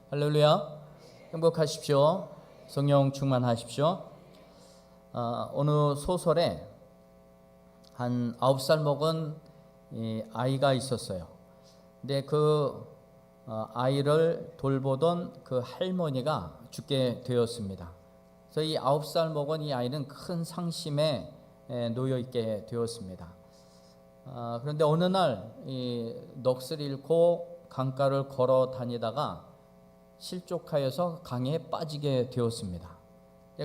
할렐루야. 행복하십시오. 성령 충만하십시오. 어느 소설에 한 9살 먹은 아이가 있었어요. 근데 그 아이를 돌보던 그 할머니가 죽게 되었습니다. 그래서 이 9살 먹은 이 아이는 큰 상심에 놓여 있게 되었습니다. 그런데 어느 날 넋을 잃고 강가를 걸어 다니다가 실족하여서 강에 빠지게 되었습니다.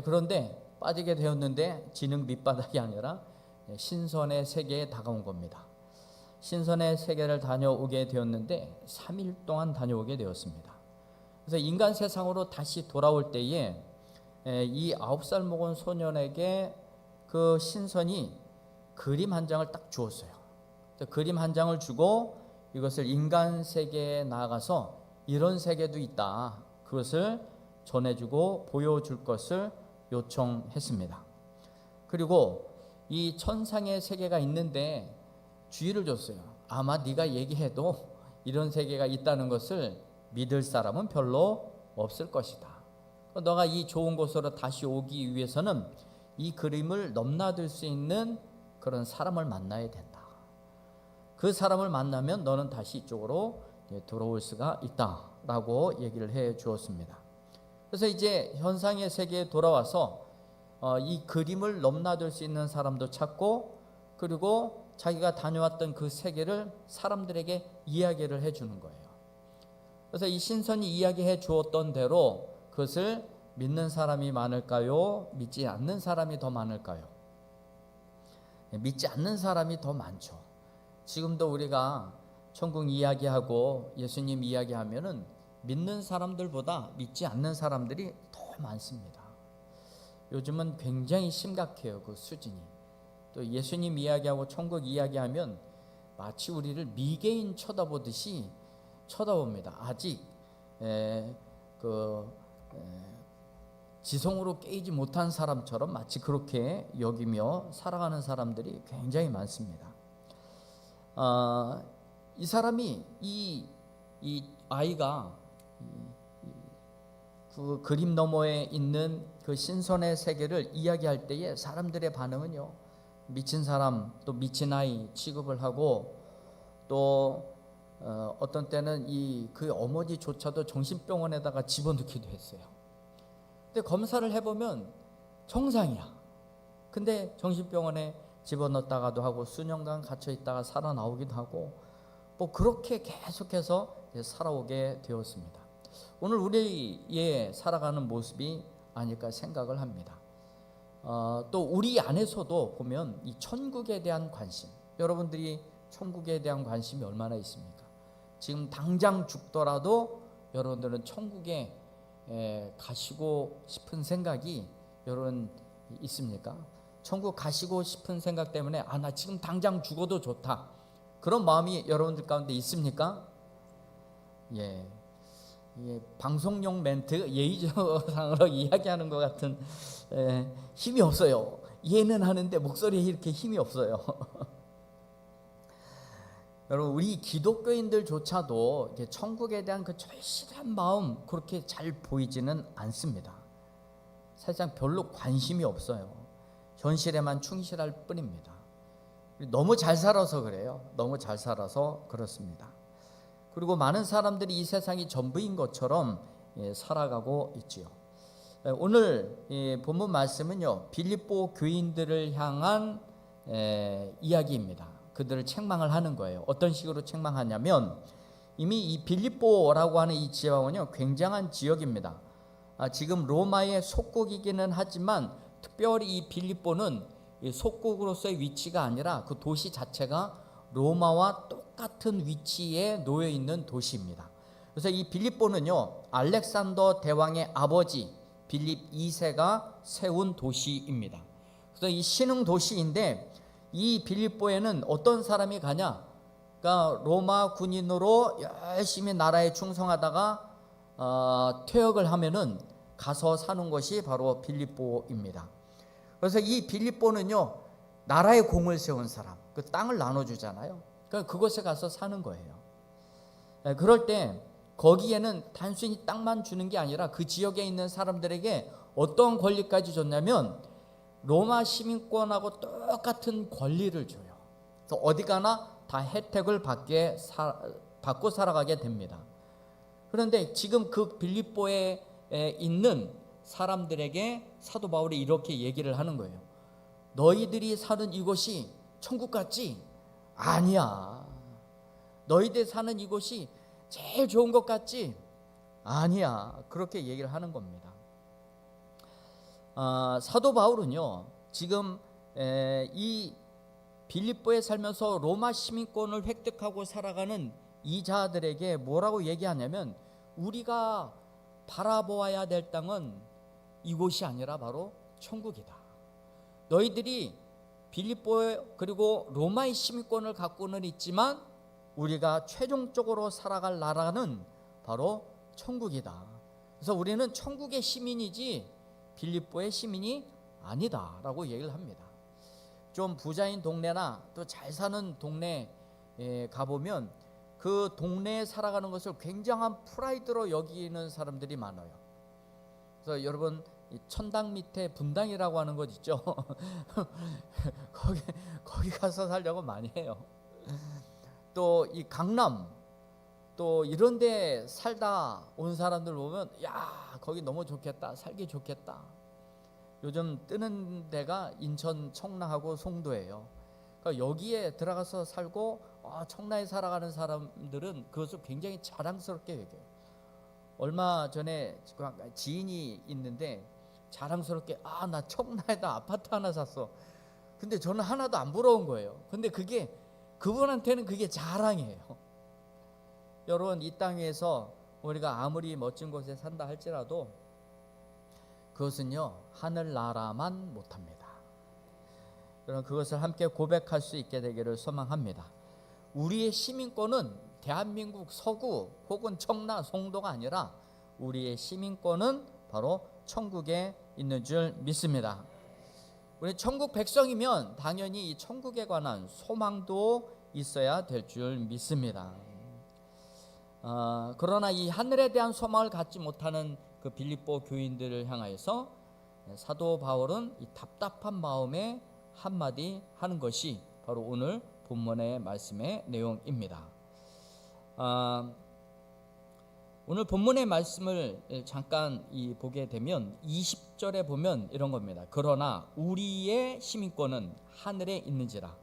그런데 빠지게 되었는데 지능 밑바닥이 아니라 신선의 세계에 다가온 겁니다. 신선의 세계를 다녀오게 되었는데 3일 동안 다녀오게 되었습니다. 그래서 인간 세상으로 다시 돌아올 때에 이 9살 먹은 소년에게 그 신선이 그림 한 장을 딱 주었어요. 그림 한 장을 주고 이것을 인간 세계에 나가서 이런 세계도 있다, 그것을 전해주고 보여줄 것을 요청했습니다. 그리고 이 천상의 세계가 있는데 주의를 줬어요. 아마 네가 얘기해도 이런 세계가 있다는 것을 믿을 사람은 별로 없을 것이다. 너가 이 좋은 곳으로 다시 오기 위해서는 이 그림을 넘나들 수 있는 그런 사람을 만나야 된다. 그 사람을 만나면 너는 다시 이쪽으로 들어올 수가 있다라고 얘기를 해 주었습니다. 그래서 이제 현상의 세계에 돌아와서 이 그림을 넘나들 수 있는 사람도 찾고, 그리고 자기가 다녀왔던 그 세계를 사람들에게 이야기를 해 주는 거예요. 그래서 이 신선이 이야기해 주었던 대로 그것을 믿는 사람이 많을까요? 믿지 않는 사람이 더 많을까요? 믿지 않는 사람이 더 많죠. 지금도 우리가 천국 이야기하고 예수님 이야기하면은 믿는 사람들보다 믿지 않는 사람들이 더 많습니다. 요즘은 굉장히 심각해요, 그 수준이. 또 예수님 이야기하고 천국 이야기하면 마치 우리를 미개인 쳐다보듯이 쳐다봅니다. 아직 지성으로 깨이지 못한 사람처럼 마치 그렇게 여기며 살아가는 사람들이 굉장히 많습니다. 이 사람이 이 아이가 그 그림 너머에 있는 그 신선의 세계를 이야기할 때에 사람들의 반응은요, 미친 사람, 또 미친 아이 취급을 하고, 또 어떤 때는 그 어머니조차도 정신병원에다가 집어넣기도 했어요. 근데 검사를 해보면 정상이야. 근데 정신병원에 집어넣었다가도 하고 수년간 갇혀 있다가 살아나오기도 하고, 뭐 그렇게 계속해서 살아오게 되었습니다. 오늘 우리의 살아가는 모습이 아닐까 생각을 합니다. 또 우리 안에서도 보면 이 천국에 대한 관심, 여러분들이 천국에 대한 관심이 얼마나 있습니까? 지금 당장 죽더라도 여러분들은 천국에 가시고 싶은 생각이 여러분 있습니까? 천국 가시고 싶은 생각 때문에 나 지금 당장 죽어도 좋다, 그런 마음이 여러분들 가운데 있습니까? 예, 방송용 멘트, 예의저상으로 이야기하는 것 같은 힘이 없어요. 이해는 하는데 목소리에 이렇게 힘이 없어요. 여러분, 우리 기독교인들조차도 천국에 대한 그 절실한 마음 그렇게 잘 보이지는 않습니다. 사실상 별로 관심이 없어요. 현실에만 충실할 뿐입니다. 너무 잘 살아서 그래요. 너무 잘 살아서 그렇습니다. 그리고 많은 사람들이 이 세상이 전부인 것처럼 살아가고 있지요. 오늘 본문 말씀은요, 빌립보 교인들을 향한 이야기입니다. 그들을 책망을 하는 거예요. 어떤 식으로 책망하냐면, 이미 이 빌립보라고 하는 이 지역은요, 굉장한 지역입니다. 지금 로마의 속국이기는 하지만 특별히 이 빌립보는 속국으로서의 위치가 아니라 그 도시 자체가 로마와 똑같은 위치에 놓여 있는 도시입니다. 그래서 이 빌립보는요, 알렉산더 대왕의 아버지 빌립 2세가 세운 도시입니다. 그래서 이 신흥 도시인데, 이 빌립보에는 어떤 사람이 가냐? 그러니까 로마 군인으로 열심히 나라에 충성하다가 퇴역을 하면은 가서 사는 것이 바로 빌립보입니다. 그래서 이 빌립보는요, 나라에 공을 세운 사람, 그 땅을 나눠주잖아요. 그러니까 그곳에 가서 사는 거예요. 그럴 때 거기에는 단순히 땅만 주는 게 아니라 그 지역에 있는 사람들에게 어떤 권리까지 줬냐면 로마 시민권하고 똑같은 권리를 줘요. 그래서 어디 가나 다 혜택을 받고 살아가게 됩니다. 그런데 지금 그 빌립보에 있는 사람들에게 사도 바울이 이렇게 얘기를 하는 거예요. 너희들이 사는 이곳이 천국 같지? 아니야. 너희들 사는 이곳이 제일 좋은 것 같지? 아니야. 그렇게 얘기를 하는 겁니다. 사도 바울은요, 지금 이 빌립보에 살면서 로마 시민권을 획득하고 살아가는 이 자들에게 뭐라고 얘기하냐면, 우리가 바라보아야 될 땅은 이곳이 아니라 바로 천국이다. 너희들이 빌립보 그리고 로마의 시민권을 갖고는 있지만 우리가 최종적으로 살아갈 나라는 바로 천국이다. 그래서 우리는 천국의 시민이지 빌립보의 시민이 아니다라고 얘기를 합니다. 좀 부자인 동네나 또 잘 사는 동네에 가보면 그 동네에 살아가는 것을 굉장한 프라이드로 여기는 사람들이 많아요. 그래서 여러분, 천당 밑에 분당이라고 하는 곳 있죠. 거기 가서 살려고 많이 해요. 또 이 강남 또 이런 데 살다 온 사람들 보면, 야, 거기 너무 좋겠다, 살기 좋겠다. 요즘 뜨는 데가 인천 청라하고 송도예요. 그러니까 여기에 들어가서 살고 청라에 살아가는 사람들은 그것을 굉장히 자랑스럽게 여겨요. 얼마 전에 지인이 있는데 자랑스럽게, 나 청라에다 아파트 하나 샀어. 근데 저는 하나도 안 부러운 거예요. 근데 그게 그분한테는 그게 자랑이에요. 여러분, 이 땅에서 우리가 아무리 멋진 곳에 산다 할지라도 그것은요, 하늘나라만 못합니다. 여러분, 그것을 함께 고백할 수 있게 되기를 소망합니다. 우리의 시민권은 대한민국 서구 혹은 청라, 송도가 아니라 우리의 시민권은 바로 천국에 있는 줄 믿습니다. 우리 천국 백성이면 당연히 이 천국에 관한 소망도 있어야 될 줄 믿습니다. 그러나 이 하늘에 대한 소망을 갖지 못하는 그 빌립보 교인들을 향하여서 사도 바울은 이 답답한 마음에 한마디 하는 것이 바로 오늘 본문의 말씀의 내용입니다. 오늘 본문의 말씀을 잠깐 보게 되면 20절에 보면 이런 겁니다. 그러나 우리의 시민권은 하늘에 있는지라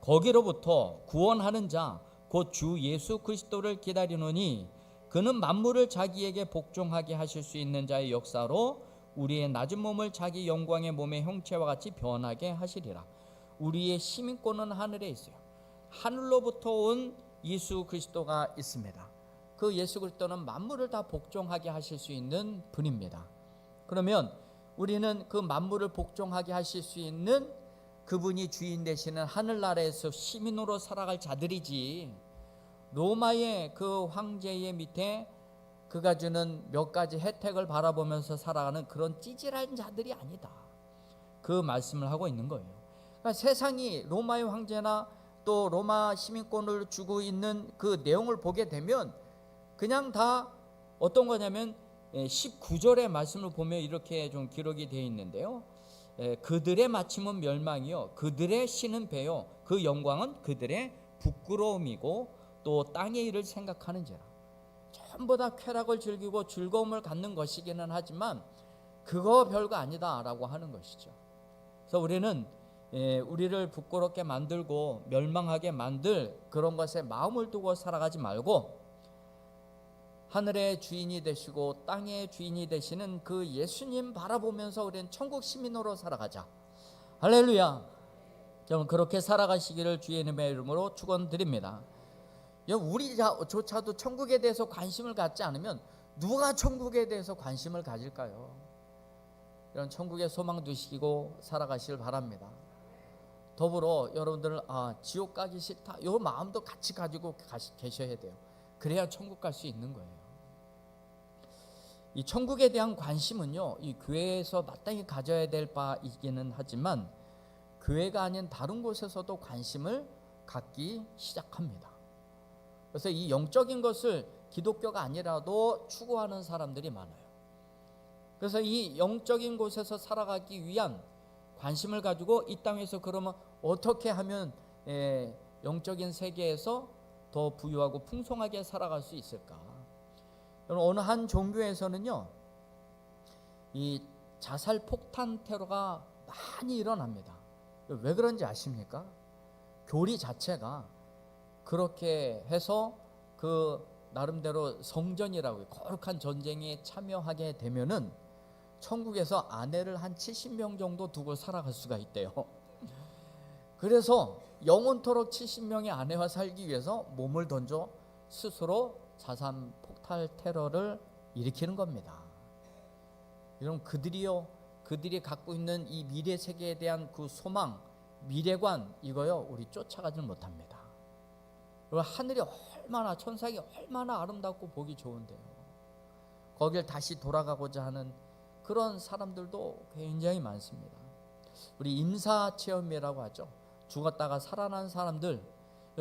거기로부터 구원하는 자 곧 주 예수 그리스도를 기다리노니 그는 만물을 자기에게 복종하게 하실 수 있는 자의 역사로 우리의 낮은 몸을 자기 영광의 몸의 형체와 같이 변하게 하시리라. 우리의 시민권은 하늘에 있어요. 하늘로부터 온 예수 그리스도가 있습니다. 그 예수 그리스도는 만물을 다 복종하게 하실 수 있는 분입니다. 그러면 우리는 그 만물을 복종하게 하실 수 있는 그분이 주인 되시는 하늘나라에서 시민으로 살아갈 자들이지, 로마의 그 황제의 밑에 그가 주는 몇 가지 혜택을 바라보면서 살아가는 그런 찌질한 자들이 아니다. 그 말씀을 하고 있는 거예요. 그러니까 세상이 로마의 황제나 또 로마 시민권을 주고 있는 그 내용을 보게 되면 그냥 다 어떤 거냐면 19절의 말씀을 보면 이렇게 좀 기록이 되어 있는데요. 그들의 마침은 멸망이요 그들의 신은 배요 그 영광은 그들의 부끄러움이고 또 땅의 일을 생각하는지라. 전부 다 쾌락을 즐기고 즐거움을 갖는 것이기는 하지만 그거 별거 아니다 라고 하는 것이죠. 그래서 우리는 우리를 부끄럽게 만들고 멸망하게 만들 그런 것에 마음을 두고 살아가지 말고 하늘의 주인이 되시고 땅의 주인이 되시는 그 예수님 바라보면서 우리는 천국 시민으로 살아가자. 할렐루야. 여러분, 그렇게 살아가시기를 주의 이름으로 축원드립니다. 우리조차도 천국에 대해서 관심을 갖지 않으면 누가 천국에 대해서 관심을 가질까요? 이런 천국에 소망 두시고 살아가시길 바랍니다. 더불어 여러분들 지옥 가기 싫다 이 마음도 같이 가지고 계셔야 돼요. 그래야 천국 갈 수 있는 거예요. 이 천국에 대한 관심은요, 이 교회에서 마땅히 가져야 될 바이기는 하지만 교회가 아닌 다른 곳에서도 관심을 갖기 시작합니다. 그래서 이 영적인 것을 기독교가 아니라도 추구하는 사람들이 많아요. 그래서 이 영적인 곳에서 살아가기 위한 관심을 가지고 이 땅에서 그러면 어떻게 하면 영적인 세계에서 더 부유하고 풍성하게 살아갈 수 있을까? 여러분, 어느 한 종교에서는요, 이 자살 폭탄 테러가 많이 일어납니다. 왜 그런지 아십니까? 교리 자체가 그렇게 해서 그 나름대로 성전이라고 거룩한 전쟁에 참여하게 되면은 천국에서 아내를 한 70명 정도 두고 살아갈 수가 있대요. 그래서 영원토록 70명의 아내와 살기 위해서 몸을 던져 스스로 자살 폭탄 테러를 일으키는 겁니다. 여러분, 그들이 갖고 있는 이 미래 세계에 대한 그 소망, 미래관, 이거요, 우리 쫓아가지 못합니다. 하늘이 얼마나, 천상이 얼마나 아름답고 보기 좋은데요, 거길 다시 돌아가고자 하는 그런 사람들도 굉장히 많습니다. 우리 임사체험이라고 하죠. 죽었다가 살아난 사람들,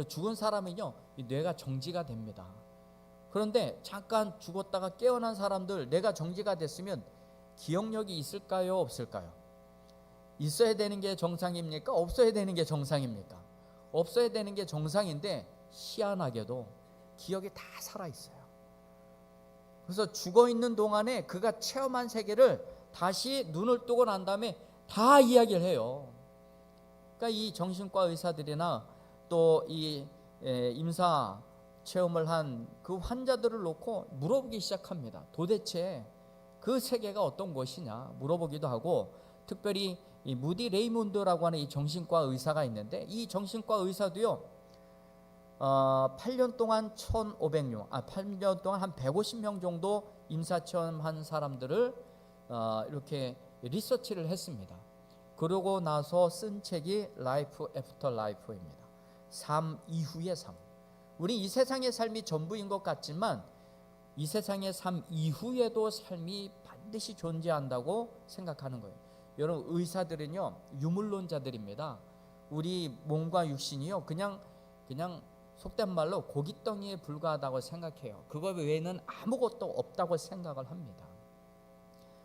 죽은 사람은요, 뇌가 정지가 됩니다. 그런데 잠깐 죽었다가 깨어난 사람들, 뇌가 정지가 됐으면 기억력이 있을까요, 없을까요? 있어야 되는 게 정상입니까? 없어야 되는 게 정상입니까? 없어야 되는 게 정상인데 희한하게도 기억이 다 살아있어요. 그래서 죽어있는 동안에 그가 체험한 세계를 다시 눈을 뜨고 난 다음에 다 이야기를 해요. 그러니까 이 정신과 의사들이나 또 이 임사 체험을 한 그 환자들을 놓고 물어보기 시작합니다. 도대체 그 세계가 어떤 것이냐 물어보기도 하고, 특별히 이 무디 레이몬드라고 하는 이 정신과 의사가 있는데, 이 정신과 의사도요, 8년 동안 8년 동안 한 150명 정도 임사체험한 사람들을 이렇게 리서치를 했습니다. 그러고 나서 쓴 책이 라이프 애프터 라이프입니다. 삶 이후의 삶. 우리 이 세상의 삶이 전부인 것 같지만 이 세상의 삶 이후에도 삶이 반드시 존재한다고 생각하는 거예요. 여러분, 의사들은요, 유물론자들입니다. 우리 몸과 육신이요, 그냥 속된 말로 고깃덩이에 불과하다고 생각해요. 그거 외에는 아무것도 없다고 생각을 합니다.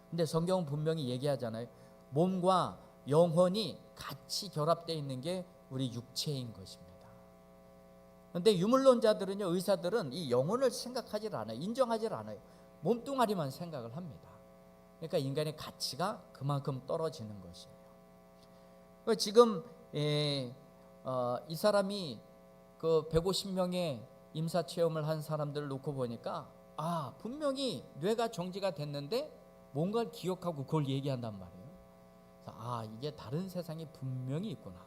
근데 성경은 분명히 얘기하잖아요. 몸과 영혼이 같이 결합되어 있는 게 우리 육체인 것입니다. 그런데 유물론자들은요, 의사들은 이 영혼을 생각하지 않아요. 인정하지 않아요. 몸뚱아리만 생각을 합니다. 그러니까 인간의 가치가 그만큼 떨어지는 것이에요. 지금 이 사람이 그 150명의 임사체험을 한 사람들을 놓고 보니까 분명히 뇌가 정지가 됐는데 뭔가를 기억하고 그걸 얘기한단 말이에요. 이게 다른 세상이 분명히 있구나.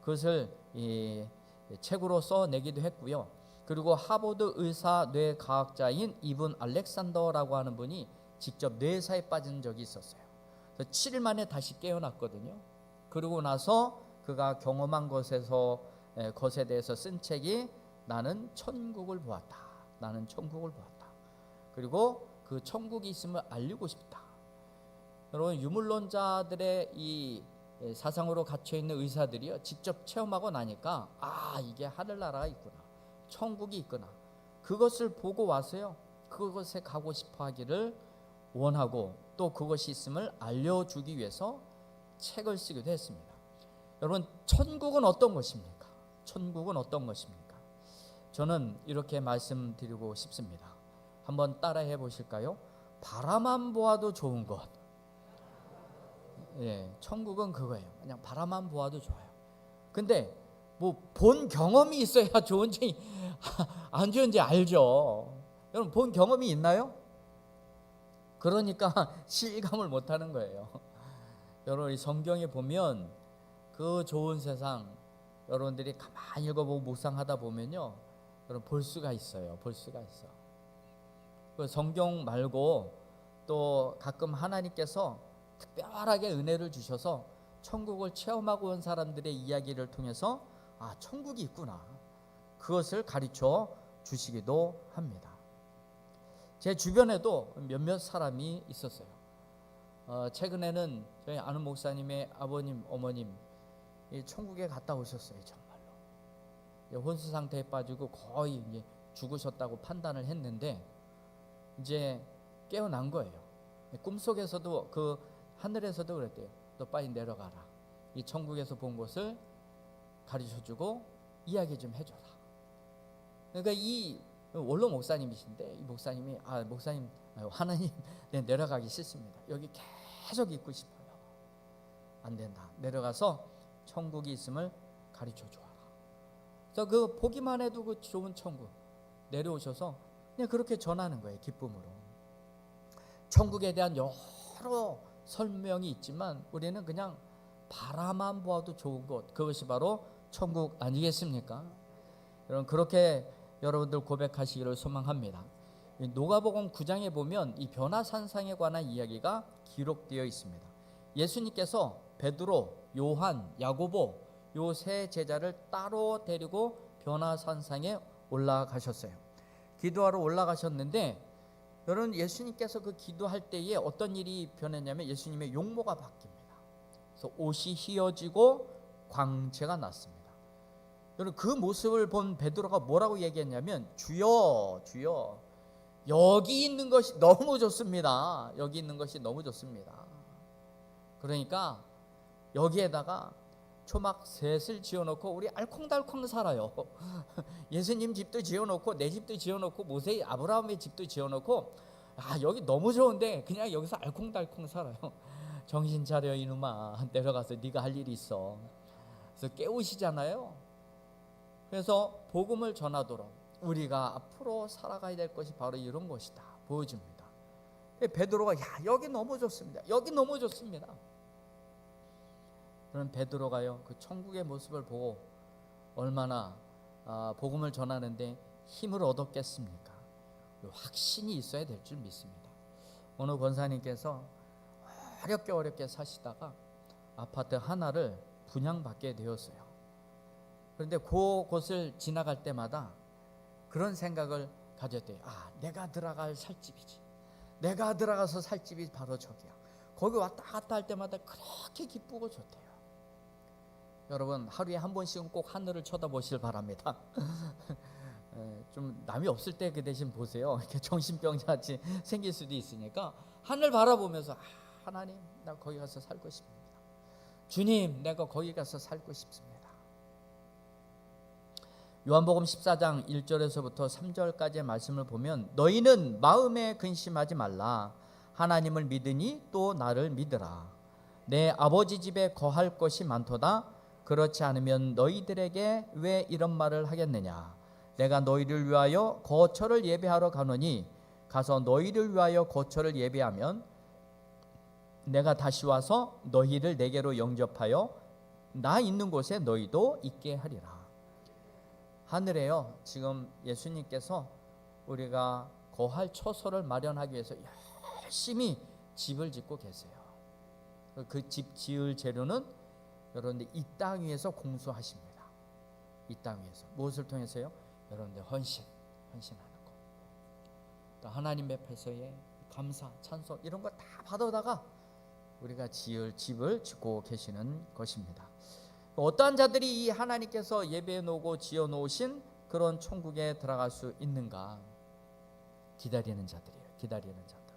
그것을 책으로 써내기도 했고요. 그리고 하버드 의사 뇌과학자인 이분 알렉산더라고 하는 분이 직접 뇌사에 빠진 적이 있었어요. 그래서 7일 만에 다시 깨어났거든요. 그러고 나서 그가 경험한 것에 대해서 쓴 책이 나는 천국을 보았다. 나는 천국을 보았다. 그리고 그 천국이 있음을 알리고 싶다. 여러분, 유물론자들의 이 사상으로 갇혀있는 의사들이요, 직접 체험하고 나니까 이게 하늘나라가 있구나, 천국이 있구나, 그것을 보고 와서요, 그것에 가고 싶어 하기를 원하고 또 그것이 있음을 알려주기 위해서 책을 쓰기도 했습니다. 여러분, 천국은 어떤 것입니까? 천국은 어떤 것입니까? 저는 이렇게 말씀드리고 싶습니다. 한번 따라해 보실까요? 바라만 보아도 좋은 것. 천국은 그거예요. 그냥 바라만 보아도 좋아요. 근데 뭐 본 경험이 있어야 좋은지 안 좋은지 알죠. 여러분, 본 경험이 있나요? 그러니까 실감을 못하는 거예요. 여러분, 이 성경에 보면 그 좋은 세상, 여러분들이 가만히 읽어보고 묵상하다 보면요, 여러분 볼 수가 있어요. 볼 수가 있어. 그 성경 말고 또 가끔 하나님께서 특별하게 은혜를 주셔서 천국을 체험하고 온 사람들의 이야기를 통해서 천국이 있구나, 그것을 가르쳐 주시기도 합니다. 제 주변에도 몇몇 사람이 있었어요. 최근에는 저희 아는 목사님의 아버님, 어머님 천국에 갔다 오셨어요. 정말로 혼수 상태에 빠지고 거의 이제 죽으셨다고 판단을 했는데 이제 깨어난 거예요. 꿈속에서도 그 하늘에서도 그랬대요. 너 빨리 내려가라. 이 천국에서 본 것을 가르쳐주고 이야기 좀 해줘라. 그러니까 이 원로 목사님이신데 이 목사님이 목사님 하나님 내려가기 싫습니다. 여기 계속 있고 싶어요. 안 된다. 내려가서 천국이 있음을 가르쳐 주어라. 그래서 그 보기만 해도 그 좋은 천국 내려오셔서 그냥 그렇게 전하는 거예요. 기쁨으로. 천국에 대한 여러 설명이 있지만 우리는 그냥 바라만 보아도 좋은 곳, 그것이 바로 천국 아니겠습니까? 여러분 그렇게 여러분들 고백하시기를 소망합니다. 누가복음 9장에 보면 이 변화산상에 관한 이야기가 기록되어 있습니다. 예수님께서 베드로, 요한, 야고보 요 세 제자를 따로 데리고 변화산상에 올라가셨어요. 기도하러 올라가셨는데 여러분 예수님께서 그 기도할 때에 어떤 일이 변했냐면 예수님의 용모가 바뀝니다. 그래서 옷이 휘어지고 광채가 났습니다. 여러분 그 모습을 본 베드로가 뭐라고 얘기했냐면 주여 주여 여기 있는 것이 너무 좋습니다. 여기 있는 것이 너무 좋습니다. 그러니까 여기에다가 초막 셋을 지어놓고 우리 알콩달콩 살아요. 예수님 집도 지어놓고 내 집도 지어놓고 모세 아브라함의 집도 지어놓고 여기 너무 좋은데 그냥 여기서 알콩달콩 살아요. 정신 차려 이놈아, 내려가서 네가 할 일이 있어. 그래서 깨우시잖아요. 그래서 복음을 전하도록 우리가 앞으로 살아가야 될 것이 바로 이런 것이다 보여줍니다. 베드로가 여기 너무 좋습니다. 여기 너무 좋습니다. 그럼 베드로가요 그 천국의 모습을 보고 얼마나 복음을 전하는데 힘을 얻었겠습니까? 확신이 있어야 될 줄 믿습니다. 어느 권사님께서 어렵게 사시다가 아파트 하나를 분양받게 되었어요. 그런데 그곳을 지나갈 때마다 그런 생각을 가졌대요. 내가 들어갈 살집이지. 내가 들어가서 살 집이 바로 저기야. 거기 왔다 갔다 할 때마다 그렇게 기쁘고 좋대요. 여러분 하루에 한 번씩은 꼭 하늘을 쳐다보시길 바랍니다. 좀 남이 없을 때 그 대신 보세요. 이렇게 정신병자같이 생길 수도 있으니까 하늘 바라보면서 하나님 나 거기 가서 살고 싶습니다. 주님 내가 거기 가서 살고 싶습니다. 요한복음 14장 1절에서부터 3절까지의 말씀을 보면 너희는 마음에 근심하지 말라. 하나님을 믿으니 또 나를 믿으라. 내 아버지 집에 거할 것이 많도다. 그렇지 않으면 너희들에게 왜 이런 말을 하겠느냐. 내가 너희를 위하여 거처를 예배하러 가노니 가서 너희를 위하여 거처를 예배하면 내가 다시 와서 너희를 내게로 영접하여 나 있는 곳에 너희도 있게 하리라. 하늘에요 지금 예수님께서 우리가 거할 처소를 마련하기 위해서 열심히 집을 짓고 계세요. 그 집 지을 재료는 여러분들 이 땅 위에서 공수하십니다. 이 땅 위에서 무엇을 통해서요? 여러분들 헌신하는 거. 또 하나님 앞에서의 감사, 찬송 이런 거 다 받아다가 우리가 지을 집을 짓고 계시는 것입니다. 어떠한 자들이 이 하나님께서 예배해 놓고 지어 놓으신 그런 천국에 들어갈 수 있는가? 기다리는 자들이에요. 기다리는 자들.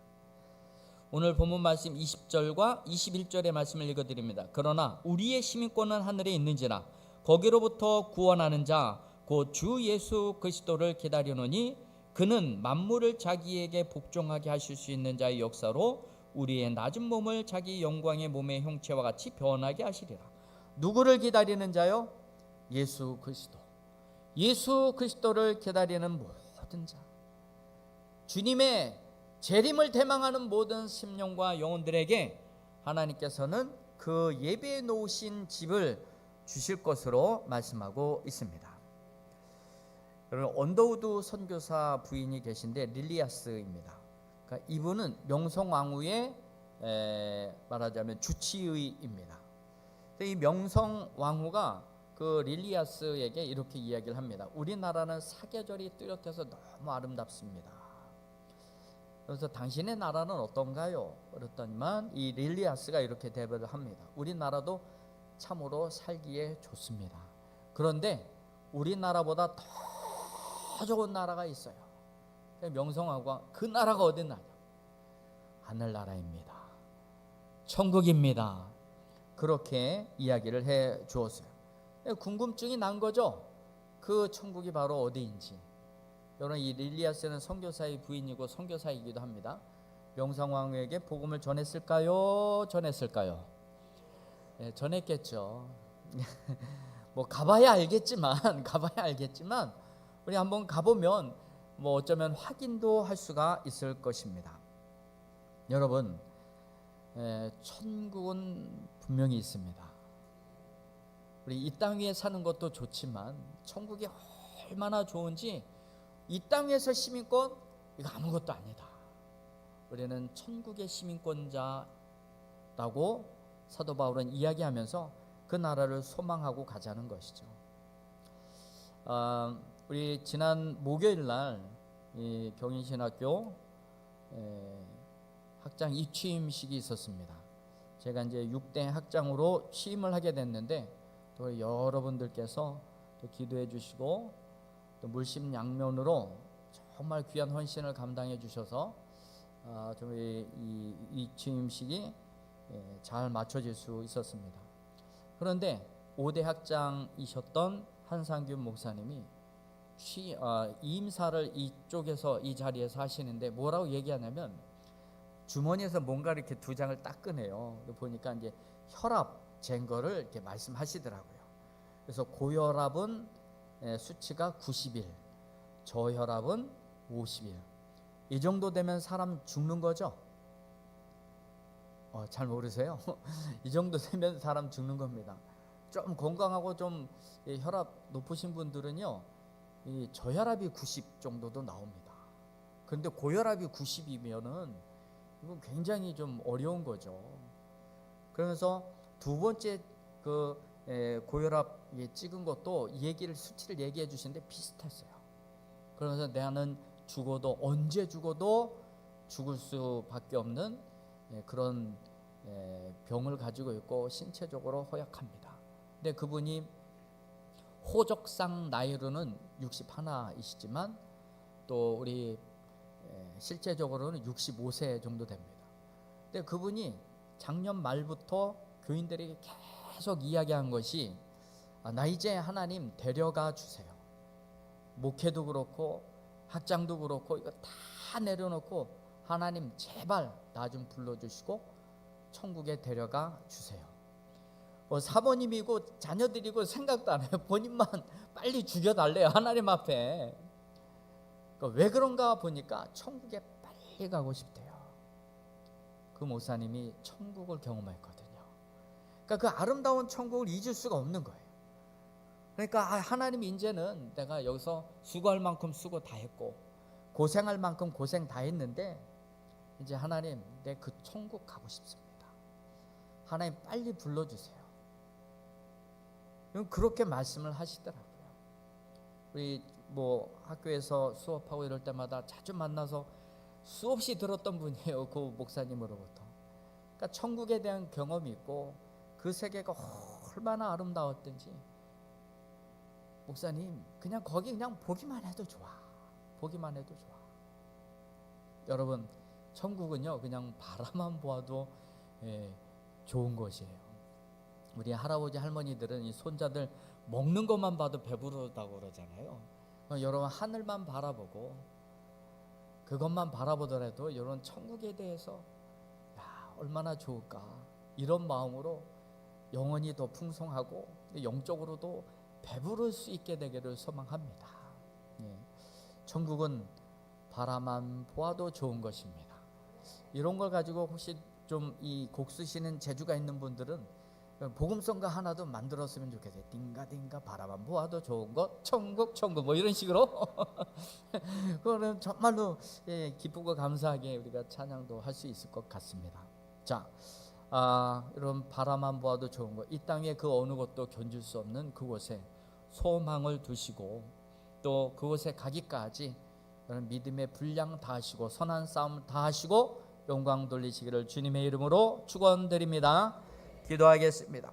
오늘 본문 말씀 20절과 21절의 말씀을 읽어드립니다. 그러나 우리의 시민권은 하늘에 있는지라 거기로부터 구원하는 자 곧 주 예수 그리스도를 기다리노니 그는 만물을 자기에게 복종하게 하실 수 있는 자의 역사로 우리의 낮은 몸을 자기 영광의 몸의 형체와 같이 변하게 하시리라. 누구를 기다리는 자요? 예수 그리스도. 예수 그리스도를 기다리는 모든 자. 주님의 재림을 대망하는 모든 심령과 영혼들에게 하나님께서는 그 예배해 놓으신 집을 주실 것으로 말씀하고 있습니다. 여러분 언더우드 선교사 부인이 계신데 릴리아스입니다. 그러니까 이분은 명성왕후의 말하자면 주치의입니다. 이 명성왕후가 그 릴리아스에게 이렇게 이야기를 합니다. 우리나라는 사계절이 뚜렷해서 너무 아름답습니다. 그래서 당신의 나라는 어떤가요? 그랬더니만 이 릴리아스가 이렇게 대답을 합니다. 우리나라도 참으로 살기에 좋습니다. 그런데 우리나라보다 더 더 좋은 나라가 있어요. 명성황후가 그 나라가 어딨나요? 하늘나라입니다. 천국입니다. 그렇게 이야기를 해 주었어요. 궁금증이 난 거죠. 그 천국이 바로 어디인지. 여러분, 이 릴리아스는 선교사의 부인이고 선교사이기도 합니다. 명성황후에게 복음을 전했을까요? 전했을까요? 네, 전했겠죠. 뭐 가봐야 알겠지만 우리 한번 가보면 뭐 어쩌면 확인도 할 수가 있을 것입니다. 여러분, 천국은 분명히 있습니다. 우리 이 땅 위에 사는 것도 좋지만 천국이 얼마나 좋은지, 이 땅에서 시민권 이거 아무것도 아니다. 우리는 천국의 시민권자라고 사도 바울은 이야기하면서 그 나라를 소망하고 가자는 것이죠. 우리 지난 목요일 날 이 경인신학교 학장 입취임식이 있었습니다. 제가 이제 6대 학장으로 취임을 하게 됐는데, 또 여러분들께서 또 기도해 주시고 또 물심양면으로 정말 귀한 헌신을 감당해 주셔서 저희 이 취임식이 잘 맞춰질 수 있었습니다. 그런데 5대 학장이셨던 한상균 목사님이 임사를 이쪽에서 이 자리에서 하시는데 뭐라고 얘기하냐면, 주머니에서 뭔가 이렇게 두 장을 딱 꺼내요. 보니까 이제 혈압 잰 거를 이렇게 말씀하시더라고요. 그래서 고혈압은 수치가 90일, 저혈압은 50일. 이 정도 되면 사람 죽는 거죠? 잘 모르세요? 이 정도 되면 사람 죽는 겁니다. 좀 건강하고 좀 혈압 높으신 분들은요, 이 저혈압이 90 정도도 나옵니다. 그런데 고혈압이 90이면은 이건 굉장히 좀 어려운 거죠. 그러면서 두 번째 그 고혈압 찍은 것도 수치를 얘기해 주시는데 비슷했어요. 그러면서 나는 죽어도, 언제 죽어도 죽을 수밖에 없는 그런 병을 가지고 있고 신체적으로 허약합니다. 근데 그분이 호적상 나이로는 61이시지만 또 우리 실제적으로는 65세 정도 됩니다. 근데 그분이 작년 말부터 교인들에게 계속 이야기한 것이, 나 이제 하나님 데려가 주세요. 목회도 그렇고 학장도 그렇고 이거 다 내려놓고 하나님 제발 나 좀 불러주시고 천국에 데려가 주세요. 사모님이고 자녀들이고 생각도 안 해요. 본인만 빨리 죽여달래요, 하나님 앞에. 왜 그런가 보니까 천국에 빨리 가고 싶대요. 그 목사님이 천국을 경험했거든요. 그러니까 그 아름다운 천국을 잊을 수가 없는 거예요. 그러니까 하나님, 이제는 내가 여기서 수고할 만큼 수고 다 했고 고생할 만큼 고생 다 했는데 이제 하나님, 내 그 천국 가고 싶습니다. 하나님 빨리 불러주세요. 그렇게 말씀을 하시더라고요. 우리 뭐 학교에서 수업하고 이럴 때마다 자주 만나서 수없이 들었던 분이에요, 그 목사님으로부터. 그러니까 천국에 대한 경험이 있고 그 세계가 얼마나 아름다웠든지, 목사님 그냥 거기 그냥 보기만 해도 좋아. 보기만 해도 좋아. 여러분, 천국은요 그냥 바라만 보아도 좋은 곳이에요. 우리 할아버지 할머니들은 이 손자들 먹는 것만 봐도 배부르다고 그러잖아요. 여러분, 하늘만 바라보고 그것만 바라보더라도 여러분, 천국에 대해서 얼마나 좋을까, 이런 마음으로 영혼이 더 풍성하고 영적으로도 배부를 수 있게 되기를 소망합니다. 천국은 바라만 보아도 좋은 것입니다. 이런 걸 가지고 혹시 좀 이 곡 쓰시는 재주가 있는 분들은 복음성가 하나도 만들었으면 좋겠어요. 딩가딩가 바라만 보아도 좋은 것 천국 뭐 이런 식으로. 그거는 정말로 기쁘고 감사하게 우리가 찬양도 할 수 있을 것 같습니다. 자, 여러분, 바라만 보아도 좋은 것, 이 땅의 그 어느 것도 견줄 수 없는 그곳에 소망을 두시고 또 그곳에 가기까지 믿음의 분량 다하시고 선한 싸움 다하시고 영광 돌리시기를 주님의 이름으로 축원드립니다. 기도하겠습니다.